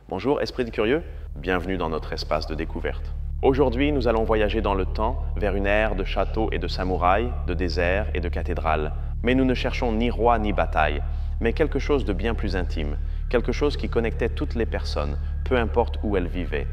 Bonjour, esprit de curieux, bienvenue dans notre espace de découverte. Aujourd'hui, nous allons voyager dans le temps vers une ère de châteaux et de samouraïs, de déserts et de cathédrales. Mais nous ne cherchons ni roi ni bataille, mais quelque chose de bien plus intime, quelque chose qui connectait toutes les personnes, peu importe où elles vivaient.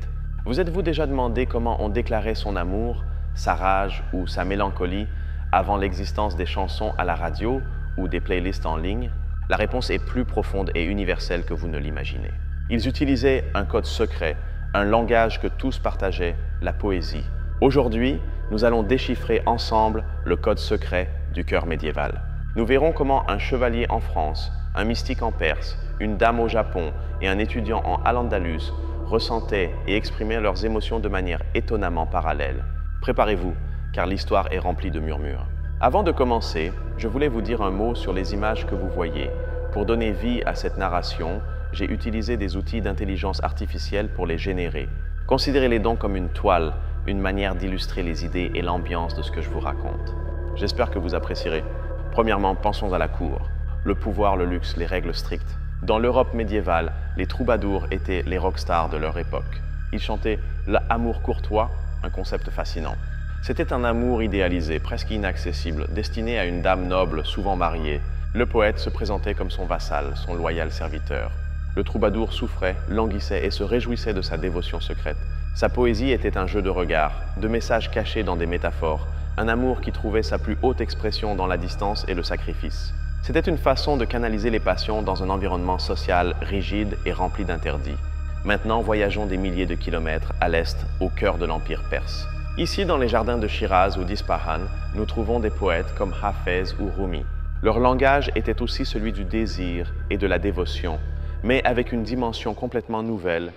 Vous êtes-vous déjà demandé comment on déclarait son amour, sa rage ou sa mélancolie avant l'existence des chansons à la radio ou des playlists en ligne? La réponse est plus profonde et universelle que vous ne l'imaginez. Ils utilisaient un code secret, un langage que tous partageaient, la poésie. Aujourd'hui, nous allons déchiffrer ensemble le code secret du cœur médiéval. Nous verrons comment un chevalier en France, un mystique en Perse, une dame au Japon et un étudiant en Al-Andalus ressentaient et exprimaient leurs émotions de manière étonnamment parallèle. Préparez-vous, car l'histoire est remplie de murmures. Avant de commencer, je voulais vous dire un mot sur les images que vous voyez. Pour donner vie à cette narration, j'ai utilisé des outils d'intelligence artificielle pour les générer. Considérez-les donc comme une toile, une manière d'illustrer les idées et l'ambiance de ce que je vous raconte. J'espère que vous apprécierez. Premièrement, pensons à la cour. Le pouvoir, le luxe, les règles strictes. Dans l'Europe médiévale, les troubadours étaient les rockstars de leur époque. Ils chantaient l'amour courtois, un concept fascinant. C'était un amour idéalisé, presque inaccessible, destiné à une dame noble, souvent mariée. Le poète se présentait comme son vassal, son loyal serviteur. Le troubadour souffrait, languissait et se réjouissait de sa dévotion secrète. Sa poésie était un jeu de regards, de messages cachés dans des métaphores, un amour qui trouvait sa plus haute expression dans la distance et le sacrifice. C'était une façon de canaliser les passions dans un environnement social rigide et rempli d'interdits. Maintenant, voyageons des milliers de kilomètres à l'est, au cœur de l'Empire perse. Ici, dans les jardins de Shiraz ou d'Ispahan, nous trouvons des poètes comme Hafez ou Rumi. Leur langage était aussi celui du désir et de la dévotion, mais avec une dimension complètement nouvelle,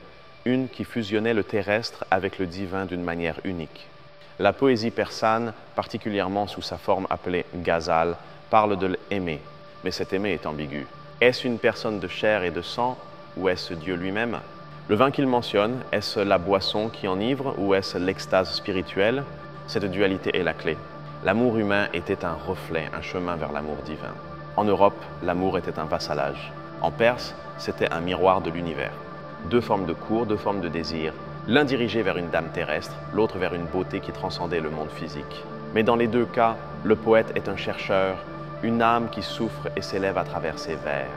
une qui fusionnait le terrestre avec le divin d'une manière unique. La poésie persane, particulièrement sous sa forme appelée ghazal, parle de l'aimer, mais cet aimer est ambigu. Est-ce une personne de chair et de sang, ou est-ce Dieu lui-même? Le vin qu'il mentionne, est-ce la boisson qui enivre, ou est-ce l'extase spirituelle? Cette dualité est la clé. L'amour humain était un reflet, un chemin vers l'amour divin. En Europe, l'amour était un vassalage. En Perse, c'était un miroir de l'univers. Deux formes de cour, deux formes de désir, l'un dirigé vers une dame terrestre, l'autre vers une beauté qui transcendait le monde physique. Mais dans les deux cas, le poète est un chercheur, une âme qui souffre et s'élève à travers ses vers.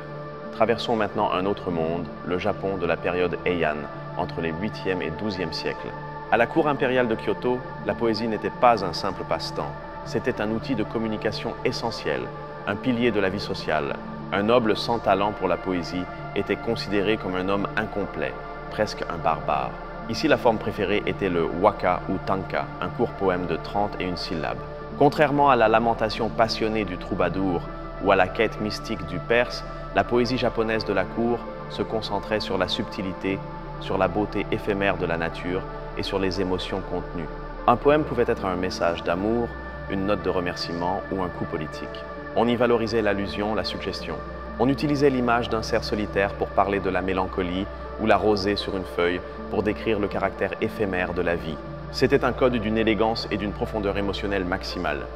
Traversons maintenant un autre monde, le Japon de la période Heian, entre les 8e et 12e siècles. À la cour impériale de Kyoto, la poésie n'était pas un simple passe-temps. C'était un outil de communication essentiel, un pilier de la vie sociale. Un noble sans talent pour la poésie était considéré comme un homme incomplet, presque un barbare. Ici, la forme préférée était le waka ou tanka, un court poème de 31 syllabes. Contrairement à la lamentation passionnée du troubadour ou à la quête mystique du Perse, la poésie japonaise de la cour se concentrait sur la subtilité, sur la beauté éphémère de la nature et sur les émotions contenues. Un poème pouvait être un message d'amour, une note de remerciement ou un coup politique. On y valorisait l'allusion, la suggestion. On utilisait l'image d'un cerf solitaire pour parler de la mélancolie ou la rosée sur une feuille pour décrire le caractère éphémère de la vie. C'était un code d'une élégance et d'une profondeur émotionnelle maximale.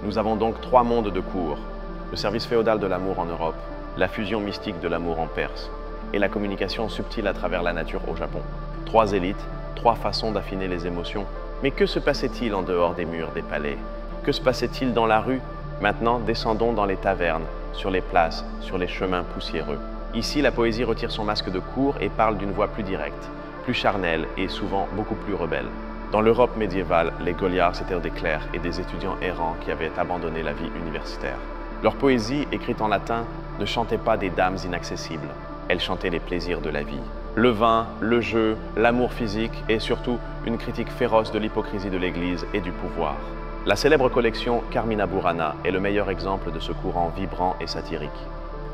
Nous avons donc trois mondes de cour. Le service féodal de l'amour en Europe, la fusion mystique de l'amour en Perse et la communication subtile à travers la nature au Japon. Trois élites, trois façons d'affiner les émotions. Mais que se passait-il en dehors des murs des palais? Que se passait-il dans la rue? Maintenant, descendons dans les tavernes, sur les places, sur les chemins poussiéreux. Ici, la poésie retire son masque de cour et parle d'une voix plus directe, plus charnelle et souvent beaucoup plus rebelle. Dans l'Europe médiévale, les Goliards c'étaient des clercs et des étudiants errants qui avaient abandonné la vie universitaire. Leur poésie, écrite en latin, ne chantait pas des dames inaccessibles. Elle chantait les plaisirs de la vie. Le vin, le jeu, l'amour physique et surtout une critique féroce de l'hypocrisie de l'Église et du pouvoir. La célèbre collection Carmina Burana est le meilleur exemple de ce courant vibrant et satirique.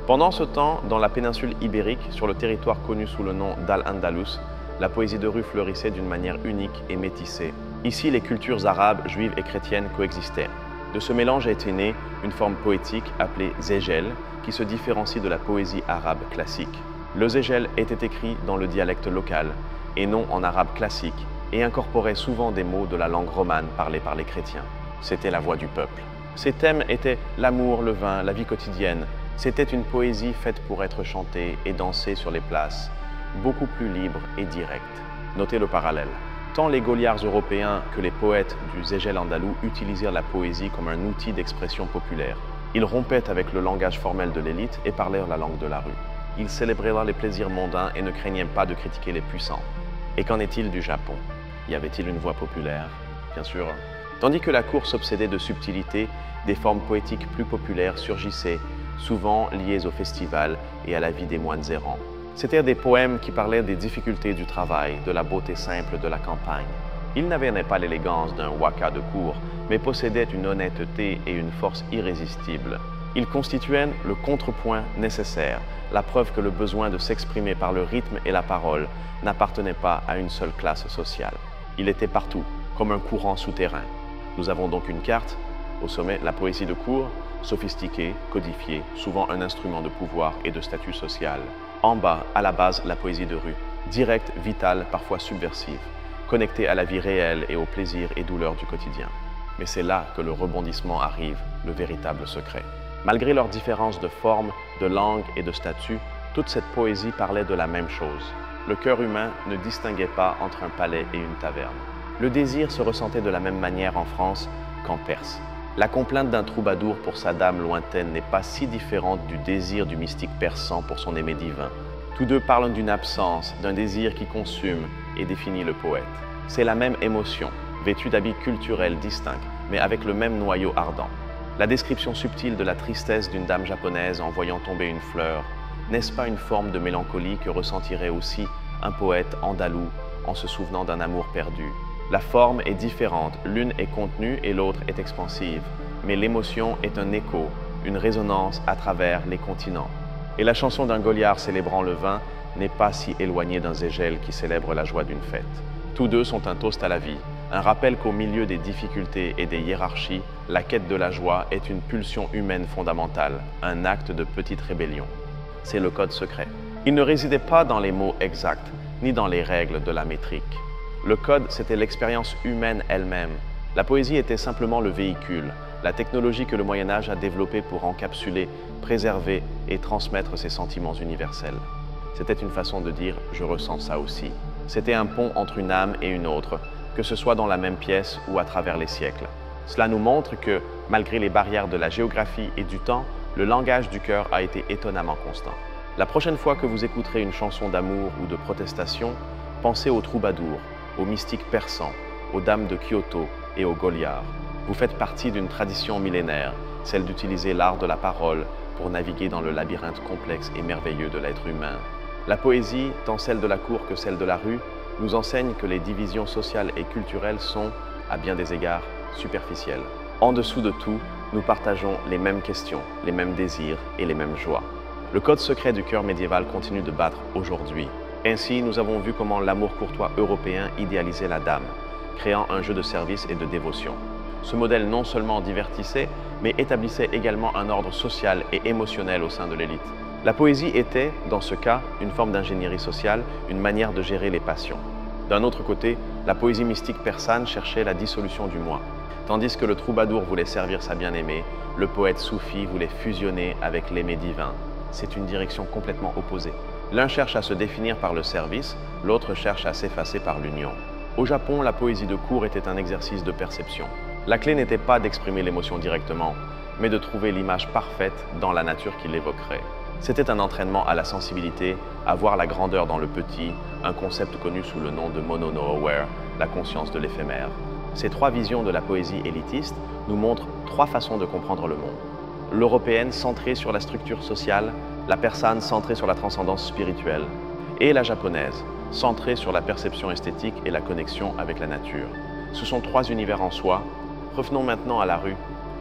Pendant ce temps, dans la péninsule ibérique, sur le territoire connu sous le nom d'Al-Andalus, la poésie de rue fleurissait d'une manière unique et métissée. Ici, les cultures arabes, juives et chrétiennes coexistaient. De ce mélange a été née une forme poétique appelée zégel, qui se différencie de la poésie arabe classique. Le zégel était écrit dans le dialecte local, et non en arabe classique, et incorporait souvent des mots de la langue romane parlée par les chrétiens. C'était la voix du peuple. Ces thèmes étaient l'amour, le vin, la vie quotidienne. C'était une poésie faite pour être chantée et dansée sur les places, beaucoup plus libre et direct. Notez le parallèle. Tant les Gauliards européens que les poètes du Zégel andalou utilisèrent la poésie comme un outil d'expression populaire. Ils rompaient avec le langage formel de l'élite et parlèrent la langue de la rue. Ils célébrèrent les plaisirs mondains et ne craignaient pas de critiquer les puissants. Et qu'en est-il du Japon? Y avait-il une voix populaire? Bien sûr. Tandis que la cour s'obsédait de subtilité, des formes poétiques plus populaires surgissaient, souvent liées au festival et à la vie des moines errants. C'étaient des poèmes qui parlaient des difficultés du travail, de la beauté simple de la campagne. Ils n'avaient pas l'élégance d'un waka de cour, mais possédaient une honnêteté et une force irrésistibles. Ils constituaient le contrepoint nécessaire, la preuve que le besoin de s'exprimer par le rythme et la parole n'appartenait pas à une seule classe sociale. Il était partout, comme un courant souterrain. Nous avons donc une carte, au sommet la poésie de cour, sophistiquée, codifiée, souvent un instrument de pouvoir et de statut social. En bas, à la base, la poésie de rue, directe, vitale, parfois subversive, connectée à la vie réelle et aux plaisirs et douleurs du quotidien. Mais c'est là que le rebondissement arrive, le véritable secret. Malgré leurs différences de forme, de langue et de statut, toute cette poésie parlait de la même chose. Le cœur humain ne distinguait pas entre un palais et une taverne. Le désir se ressentait de la même manière en France qu'en Perse. La complainte d'un troubadour pour sa dame lointaine n'est pas si différente du désir du mystique persan pour son aimé divin. Tous deux parlent d'une absence, d'un désir qui consume et définit le poète. C'est la même émotion, vêtue d'habits culturels distincts, mais avec le même noyau ardent. La description subtile de la tristesse d'une dame japonaise en voyant tomber une fleur, n'est-ce pas une forme de mélancolie que ressentirait aussi un poète andalou en se souvenant d'un amour perdu? La forme est différente, l'une est contenue et l'autre est expansive, mais l'émotion est un écho, une résonance à travers les continents. Et la chanson d'un Gauliard célébrant le vin n'est pas si éloignée d'un Zégel qui célèbre la joie d'une fête. Tous deux sont un toast à la vie, un rappel qu'au milieu des difficultés et des hiérarchies, la quête de la joie est une pulsion humaine fondamentale, un acte de petite rébellion. C'est le code secret. Il ne résidait pas dans les mots exacts, ni dans les règles de la métrique. Le code, c'était l'expérience humaine elle-même. La poésie était simplement le véhicule, la technologie que le Moyen-Âge a développée pour encapsuler, préserver et transmettre ses sentiments universels. C'était une façon de dire « je ressens ça aussi ». C'était un pont entre une âme et une autre, que ce soit dans la même pièce ou à travers les siècles. Cela nous montre que, malgré les barrières de la géographie et du temps, le langage du cœur a été étonnamment constant. La prochaine fois que vous écouterez une chanson d'amour ou de protestation, pensez aux troubadours, aux mystiques persans, aux dames de Kyoto et aux Gauliards. Vous faites partie d'une tradition millénaire, celle d'utiliser l'art de la parole pour naviguer dans le labyrinthe complexe et merveilleux de l'être humain. La poésie, tant celle de la cour que celle de la rue, nous enseigne que les divisions sociales et culturelles sont, à bien des égards, superficielles. En dessous de tout, nous partageons les mêmes questions, les mêmes désirs et les mêmes joies. Le code secret du cœur médiéval continue de battre aujourd'hui. Ainsi, nous avons vu comment l'amour courtois européen idéalisait la dame, créant un jeu de service et de dévotion. Ce modèle non seulement divertissait, mais établissait également un ordre social et émotionnel au sein de l'élite. La poésie était, dans ce cas, une forme d'ingénierie sociale, une manière de gérer les passions. D'un autre côté, la poésie mystique persane cherchait la dissolution du moi. Tandis que le troubadour voulait servir sa bien-aimée, le poète soufi voulait fusionner avec l'aimé divin. C'est une direction complètement opposée. L'un cherche à se définir par le service, l'autre cherche à s'effacer par l'union. Au Japon, la poésie de cour était un exercice de perception. La clé n'était pas d'exprimer l'émotion directement, mais de trouver l'image parfaite dans la nature qui l'évoquerait. C'était un entraînement à la sensibilité, à voir la grandeur dans le petit, un concept connu sous le nom de Mono no Aware, la conscience de l'éphémère. Ces trois visions de la poésie élitiste nous montrent trois façons de comprendre le monde. L'européenne centrée sur la structure sociale, la persane centrée sur la transcendance spirituelle, et la japonaise, centrée sur la perception esthétique et la connexion avec la nature. Ce sont trois univers en soi. Revenons maintenant à la rue.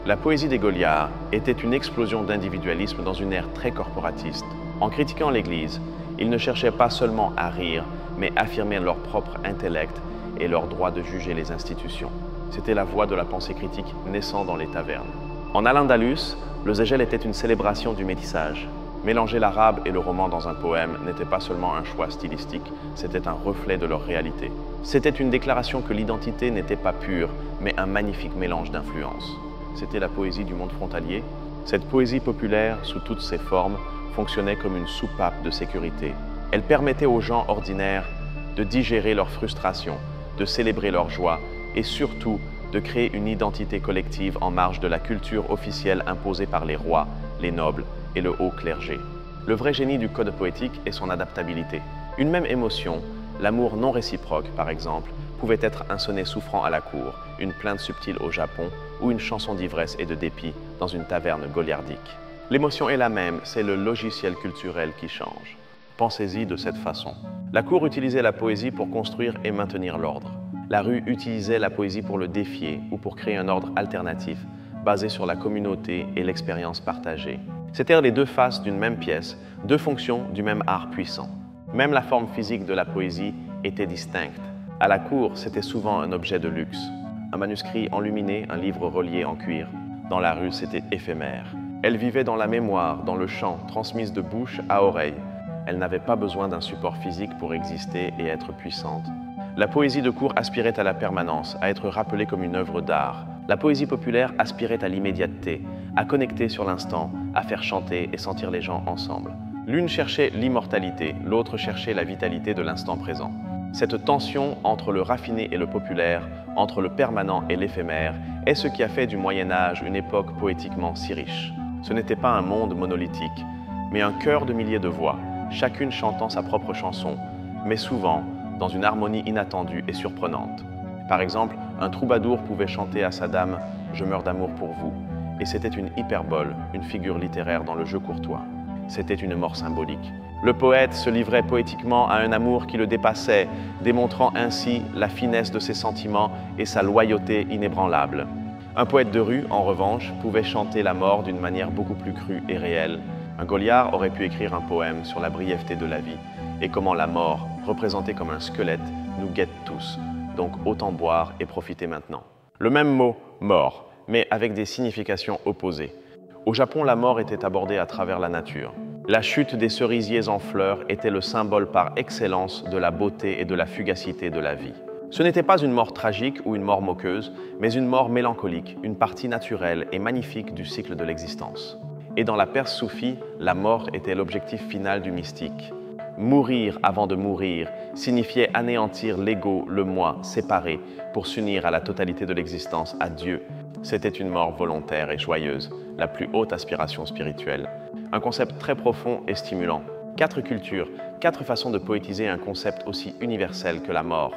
La poésie des Gauliards était une explosion d'individualisme dans une ère très corporatiste. En critiquant l'Église, ils ne cherchaient pas seulement à rire, mais affirmer leur propre intellect et leur droit de juger les institutions. C'était la voix de la pensée critique naissant dans les tavernes. En Al-Andalus, le Zégel était une célébration du métissage. Mélanger l'arabe et le roman dans un poème n'était pas seulement un choix stylistique, c'était un reflet de leur réalité. C'était une déclaration que l'identité n'était pas pure, mais un magnifique mélange d'influences. C'était la poésie du monde frontalier. Cette poésie populaire, sous toutes ses formes, fonctionnait comme une soupape de sécurité. Elle permettait aux gens ordinaires de digérer leurs frustrations, de célébrer leur joie et surtout de créer une identité collective en marge de la culture officielle imposée par les rois, les nobles et le haut clergé. Le vrai génie du code poétique est son adaptabilité. Une même émotion, l'amour non réciproque par exemple, pouvait être un sonnet souffrant à la cour, une plainte subtile au Japon ou une chanson d'ivresse et de dépit dans une taverne goliardique. L'émotion est la même, c'est le logiciel culturel qui change. Pensez-y de cette façon. La cour utilisait la poésie pour construire et maintenir l'ordre. La rue utilisait la poésie pour le défier ou pour créer un ordre alternatif basé sur la communauté et l'expérience partagée. C'étaient les deux faces d'une même pièce, deux fonctions du même art puissant. Même la forme physique de la poésie était distincte. À la cour, c'était souvent un objet de luxe. Un manuscrit enluminé, un livre relié en cuir. Dans la rue, c'était éphémère. Elle vivait dans la mémoire, dans le chant, transmise de bouche à oreille. Elle n'avait pas besoin d'un support physique pour exister et être puissante. La poésie de cour aspirait à la permanence, à être rappelée comme une œuvre d'art. La poésie populaire aspirait à l'immédiateté, à connecter sur l'instant, à faire chanter et sentir les gens ensemble. L'une cherchait l'immortalité, l'autre cherchait la vitalité de l'instant présent. Cette tension entre le raffiné et le populaire, entre le permanent et l'éphémère, est ce qui a fait du Moyen-Âge une époque poétiquement si riche. Ce n'était pas un monde monolithique, mais un chœur de milliers de voix, chacune chantant sa propre chanson, mais souvent dans une harmonie inattendue et surprenante. Par exemple, un troubadour pouvait chanter à sa dame « Je meurs d'amour pour vous », et c'était une hyperbole, une figure littéraire dans le jeu courtois. C'était une mort symbolique. Le poète se livrait poétiquement à un amour qui le dépassait, démontrant ainsi la finesse de ses sentiments et sa loyauté inébranlable. Un poète de rue, en revanche, pouvait chanter la mort d'une manière beaucoup plus crue et réelle. Un Goliard aurait pu écrire un poème sur la brièveté de la vie et comment la mort, représentée comme un squelette, nous guette tous. Donc autant boire et profiter maintenant. Le même mot, mort, mais avec des significations opposées. Au Japon, la mort était abordée à travers la nature. La chute des cerisiers en fleurs était le symbole par excellence de la beauté et de la fugacité de la vie. Ce n'était pas une mort tragique ou une mort moqueuse, mais une mort mélancolique, une partie naturelle et magnifique du cycle de l'existence. Et dans la Perse soufie, la mort était l'objectif final du mystique. Mourir avant de mourir signifiait anéantir l'ego, le moi, séparé, pour s'unir à la totalité de l'existence, à Dieu. C'était une mort volontaire et joyeuse, la plus haute aspiration spirituelle. Un concept très profond et stimulant. 4 cultures, 4 façons de poétiser un concept aussi universel que la mort.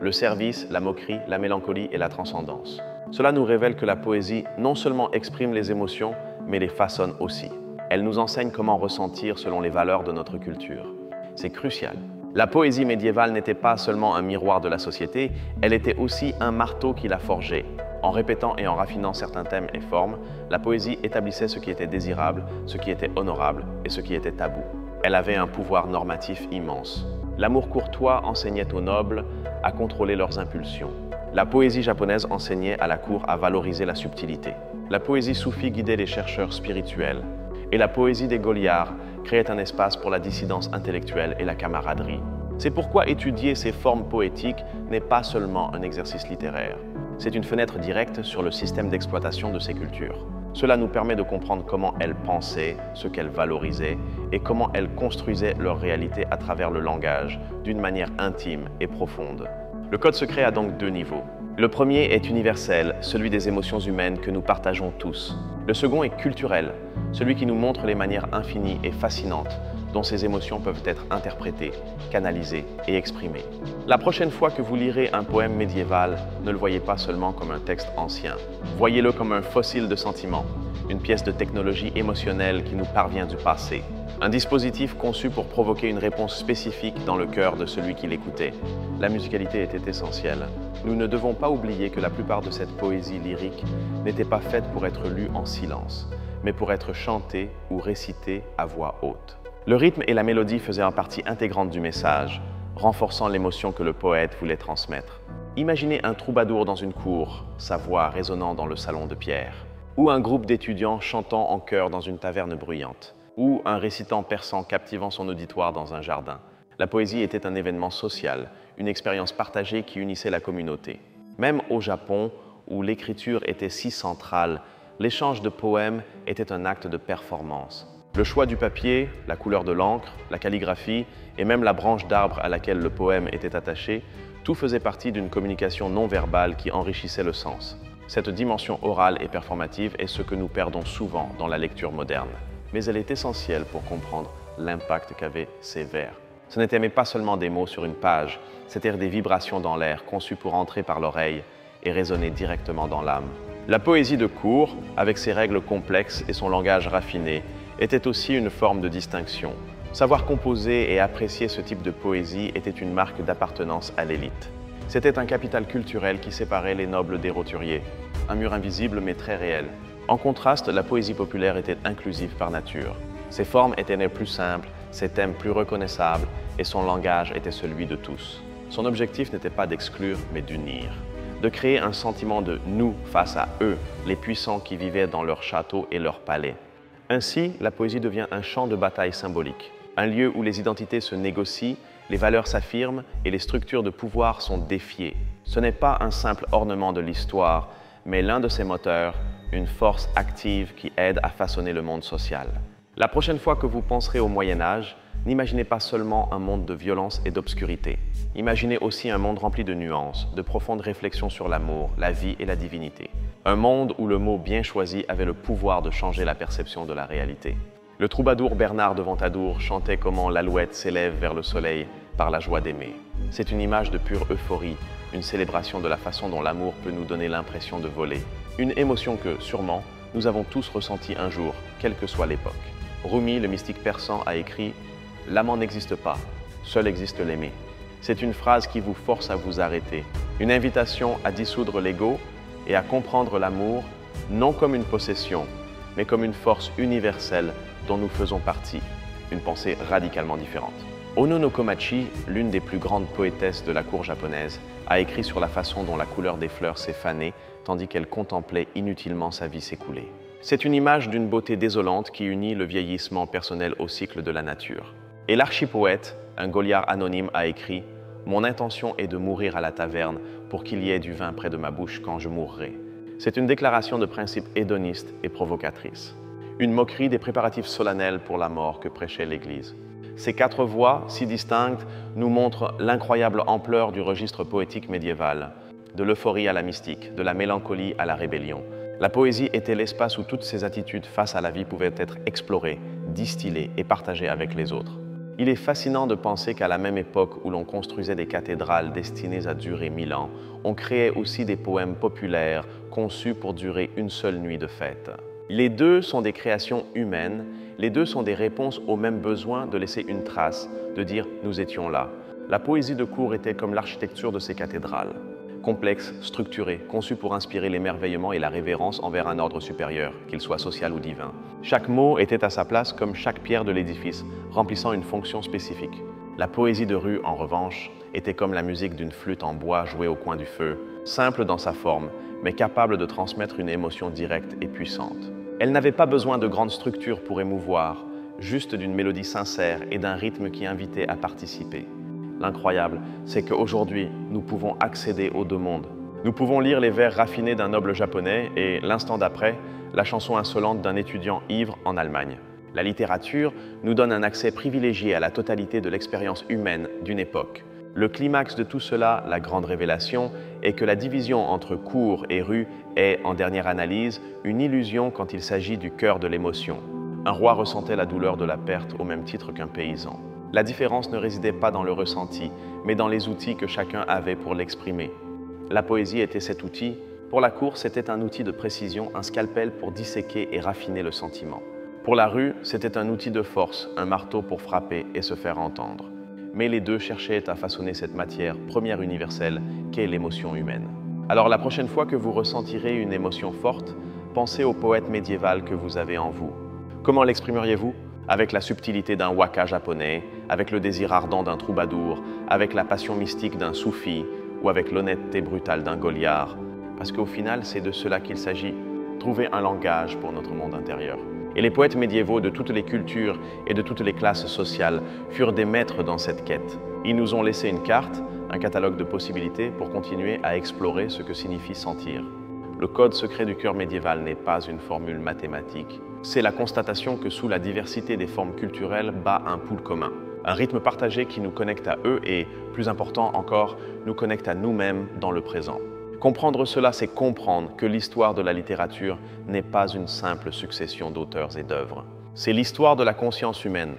Le service, la moquerie, la mélancolie et la transcendance. Cela nous révèle que la poésie non seulement exprime les émotions, mais les façonne aussi. Elle nous enseigne comment ressentir selon les valeurs de notre culture. C'est crucial. La poésie médiévale n'était pas seulement un miroir de la société, elle était aussi un marteau qui la forgeait. En répétant et en raffinant certains thèmes et formes, la poésie établissait ce qui était désirable, ce qui était honorable et ce qui était tabou. Elle avait un pouvoir normatif immense. L'amour courtois enseignait aux nobles à contrôler leurs impulsions. La poésie japonaise enseignait à la cour à valoriser la subtilité. La poésie soufie guidait les chercheurs spirituels. Et la poésie des Goliards créait un espace pour la dissidence intellectuelle et la camaraderie. C'est pourquoi étudier ces formes poétiques n'est pas seulement un exercice littéraire. C'est une fenêtre directe sur le système d'exploitation de ces cultures. Cela nous permet de comprendre comment elles pensaient, ce qu'elles valorisaient et comment elles construisaient leur réalité à travers le langage, d'une manière intime et profonde. Le code secret a donc 2 niveaux. Le premier est universel, celui des émotions humaines que nous partageons tous. Le second est culturel, celui qui nous montre les manières infinies et fascinantes dont ces émotions peuvent être interprétées, canalisées et exprimées. La prochaine fois que vous lirez un poème médiéval, ne le voyez pas seulement comme un texte ancien. Voyez-le comme un fossile de sentiments, une pièce de technologie émotionnelle qui nous parvient du passé. Un dispositif conçu pour provoquer une réponse spécifique dans le cœur de celui qui l'écoutait. La musicalité était essentielle. Nous ne devons pas oublier que la plupart de cette poésie lyrique n'était pas faite pour être lue en silence, mais pour être chantée ou récitée à voix haute. Le rythme et la mélodie faisaient en partie intégrante du message, renforçant l'émotion que le poète voulait transmettre. Imaginez un troubadour dans une cour, sa voix résonnant dans le salon de pierre, ou un groupe d'étudiants chantant en chœur dans une taverne bruyante, ou un récitant persan captivant son auditoire dans un jardin. La poésie était un événement social, une expérience partagée qui unissait la communauté. Même au Japon, où l'écriture était si centrale, l'échange de poèmes était un acte de performance. Le choix du papier, la couleur de l'encre, la calligraphie et même la branche d'arbre à laquelle le poème était attaché, tout faisait partie d'une communication non verbale qui enrichissait le sens. Cette dimension orale et performative est ce que nous perdons souvent dans la lecture moderne. Mais elle est essentielle pour comprendre l'impact qu'avaient ces vers. Ce n'étaient mais pas seulement des mots sur une page, c'étaient des vibrations dans l'air conçues pour entrer par l'oreille et résonner directement dans l'âme. La poésie de cour, avec ses règles complexes et son langage raffiné, était aussi une forme de distinction. Savoir composer et apprécier ce type de poésie était une marque d'appartenance à l'élite. C'était un capital culturel qui séparait les nobles des roturiers, un mur invisible mais très réel. En contraste, la poésie populaire était inclusive par nature. Ses formes étaient les plus simples, ses thèmes plus reconnaissables et son langage était celui de tous. Son objectif n'était pas d'exclure mais d'unir, de créer un sentiment de nous face à eux, les puissants qui vivaient dans leurs châteaux et leurs palais. Ainsi, la poésie devient un champ de bataille symbolique, un lieu où les identités se négocient, les valeurs s'affirment et les structures de pouvoir sont défiées. Ce n'est pas un simple ornement de l'histoire, mais l'un de ses moteurs, une force active qui aide à façonner le monde social. La prochaine fois que vous penserez au Moyen-Âge, n'imaginez pas seulement un monde de violence et d'obscurité. Imaginez aussi un monde rempli de nuances, de profondes réflexions sur l'amour, la vie et la divinité. Un monde où le mot bien choisi avait le pouvoir de changer la perception de la réalité. Le troubadour Bernard de Ventadour chantait comment l'alouette s'élève vers le soleil par la joie d'aimer. C'est une image de pure euphorie, une célébration de la façon dont l'amour peut nous donner l'impression de voler. Une émotion que, sûrement, nous avons tous ressentie un jour, quelle que soit l'époque. Rumi, le mystique persan, a écrit « L'amant n'existe pas, seul existe l'aimé ». C'est une phrase qui vous force à vous arrêter, une invitation à dissoudre l'ego et à comprendre l'amour, non comme une possession, mais comme une force universelle dont nous faisons partie, une pensée radicalement différente. Ono no Komachi, l'une des plus grandes poétesses de la cour japonaise, a écrit sur la façon dont la couleur des fleurs s'est fanée, tandis qu'elle contemplait inutilement sa vie s'écouler. C'est une image d'une beauté désolante qui unit le vieillissement personnel au cycle de la nature. Et l'archipoète, un Goliard anonyme, a écrit « Mon intention est de mourir à la taverne pour qu'il y ait du vin près de ma bouche quand je mourrai ». C'est une déclaration de principe hédoniste et provocatrice. Une moquerie des préparatifs solennels pour la mort que prêchait l'Église. Ces quatre voix, si distinctes, nous montrent l'incroyable ampleur du registre poétique médiéval, de l'euphorie à la mystique, de la mélancolie à la rébellion. La poésie était l'espace où toutes ces attitudes face à la vie pouvaient être explorées, distillées et partagées avec les autres. Il est fascinant de penser qu'à la même époque où l'on construisait des cathédrales destinées à durer 1000 ans, on créait aussi des poèmes populaires conçus pour durer une seule nuit de fête. Les deux sont des créations humaines, les deux sont des réponses au même besoin de laisser une trace, de dire « nous étions là ». La poésie de cour était comme l'architecture de ces cathédrales. Complexe, structurée, conçue pour inspirer l'émerveillement et la révérence envers un ordre supérieur, qu'il soit social ou divin. Chaque mot était à sa place comme chaque pierre de l'édifice, remplissant une fonction spécifique. La poésie de rue, en revanche, était comme la musique d'une flûte en bois jouée au coin du feu, simple dans sa forme, mais capable de transmettre une émotion directe et puissante. Elle n'avait pas besoin de grandes structures pour émouvoir, juste d'une mélodie sincère et d'un rythme qui invitait à participer. L'incroyable, c'est qu'aujourd'hui, nous pouvons accéder aux deux mondes. Nous pouvons lire les vers raffinés d'un noble japonais et, l'instant d'après, la chanson insolente d'un étudiant ivre en Allemagne. La littérature nous donne un accès privilégié à la totalité de l'expérience humaine d'une époque. Le climax de tout cela, la grande révélation, est que la division entre cour et rue est, en dernière analyse, une illusion quand il s'agit du cœur de l'émotion. Un roi ressentait la douleur de la perte au même titre qu'un paysan. La différence ne résidait pas dans le ressenti, mais dans les outils que chacun avait pour l'exprimer. La poésie était cet outil. Pour la cour, c'était un outil de précision, un scalpel pour disséquer et raffiner le sentiment. Pour la rue, c'était un outil de force, un marteau pour frapper et se faire entendre. Mais les deux cherchaient à façonner cette matière première universelle qu'est l'émotion humaine. Alors la prochaine fois que vous ressentirez une émotion forte, pensez au poète médiéval que vous avez en vous. Comment l'exprimeriez-vous ? Avec la subtilité d'un waka japonais, avec le désir ardent d'un troubadour, avec la passion mystique d'un soufi ou avec l'honnêteté brutale d'un Goliard. Parce qu'au final, c'est de cela qu'il s'agit, trouver un langage pour notre monde intérieur. Et les poètes médiévaux de toutes les cultures et de toutes les classes sociales furent des maîtres dans cette quête. Ils nous ont laissé une carte, un catalogue de possibilités pour continuer à explorer ce que signifie sentir. Le code secret du cœur médiéval n'est pas une formule mathématique, C'est la constatation que sous la diversité des formes culturelles bat un pouls commun. Un rythme partagé qui nous connecte à eux et, plus important encore, nous connecte à nous-mêmes dans le présent. Comprendre cela, c'est comprendre que l'histoire de la littérature n'est pas une simple succession d'auteurs et d'œuvres. C'est l'histoire de la conscience humaine,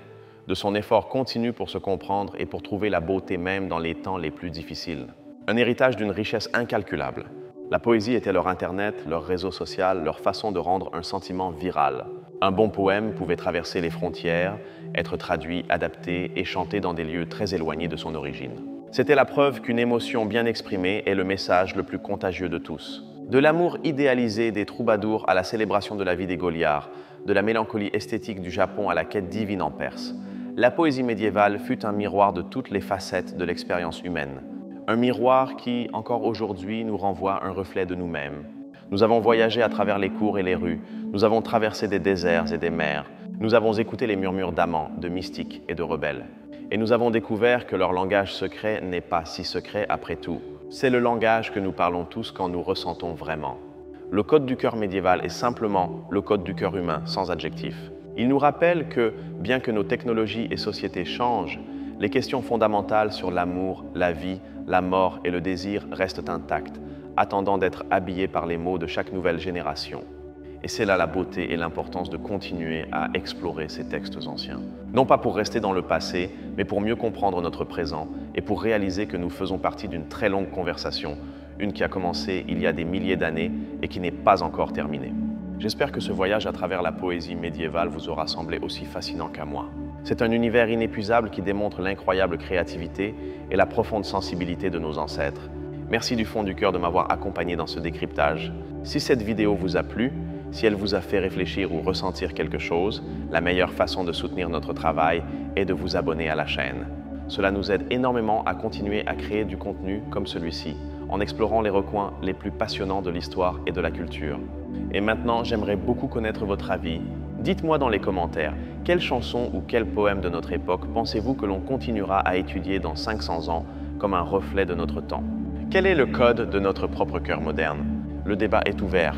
de son effort continu pour se comprendre et pour trouver la beauté même dans les temps les plus difficiles. Un héritage d'une richesse incalculable. La poésie était leur internet, leur réseau social, leur façon de rendre un sentiment viral. Un bon poème pouvait traverser les frontières, être traduit, adapté et chanté dans des lieux très éloignés de son origine. C'était la preuve qu'une émotion bien exprimée est le message le plus contagieux de tous. De l'amour idéalisé des troubadours à la célébration de la vie des Goliards, de la mélancolie esthétique du Japon à la quête divine en Perse, la poésie médiévale fut un miroir de toutes les facettes de l'expérience humaine. Un miroir qui, encore aujourd'hui, nous renvoie un reflet de nous-mêmes. Nous avons voyagé à travers les cours et les rues, nous avons traversé des déserts et des mers, nous avons écouté les murmures d'amants, de mystiques et de rebelles. Et nous avons découvert que leur langage secret n'est pas si secret après tout. C'est le langage que nous parlons tous quand nous ressentons vraiment. Le code du cœur médiéval est simplement le code du cœur humain, sans adjectif. Il nous rappelle que, bien que nos technologies et sociétés changent, les questions fondamentales sur l'amour, la vie, la mort et le désir restent intactes, attendant d'être habillées par les mots de chaque nouvelle génération. Et c'est là la beauté et l'importance de continuer à explorer ces textes anciens. Non pas pour rester dans le passé, mais pour mieux comprendre notre présent et pour réaliser que nous faisons partie d'une très longue conversation, une qui a commencé il y a des milliers d'années et qui n'est pas encore terminée. J'espère que ce voyage à travers la poésie médiévale vous aura semblé aussi fascinant qu'à moi. C'est un univers inépuisable qui démontre l'incroyable créativité et la profonde sensibilité de nos ancêtres. Merci du fond du cœur de m'avoir accompagné dans ce décryptage. Si cette vidéo vous a plu, si elle vous a fait réfléchir ou ressentir quelque chose, la meilleure façon de soutenir notre travail est de vous abonner à la chaîne. Cela nous aide énormément à continuer à créer du contenu comme celui-ci, en explorant les recoins les plus passionnants de l'histoire et de la culture. Et maintenant, j'aimerais beaucoup connaître votre avis. Dites-moi dans les commentaires, quelle chanson ou quel poème de notre époque pensez-vous que l'on continuera à étudier dans 500 ans comme un reflet de notre temps? Quel est le code de notre propre cœur moderne? Le débat est ouvert.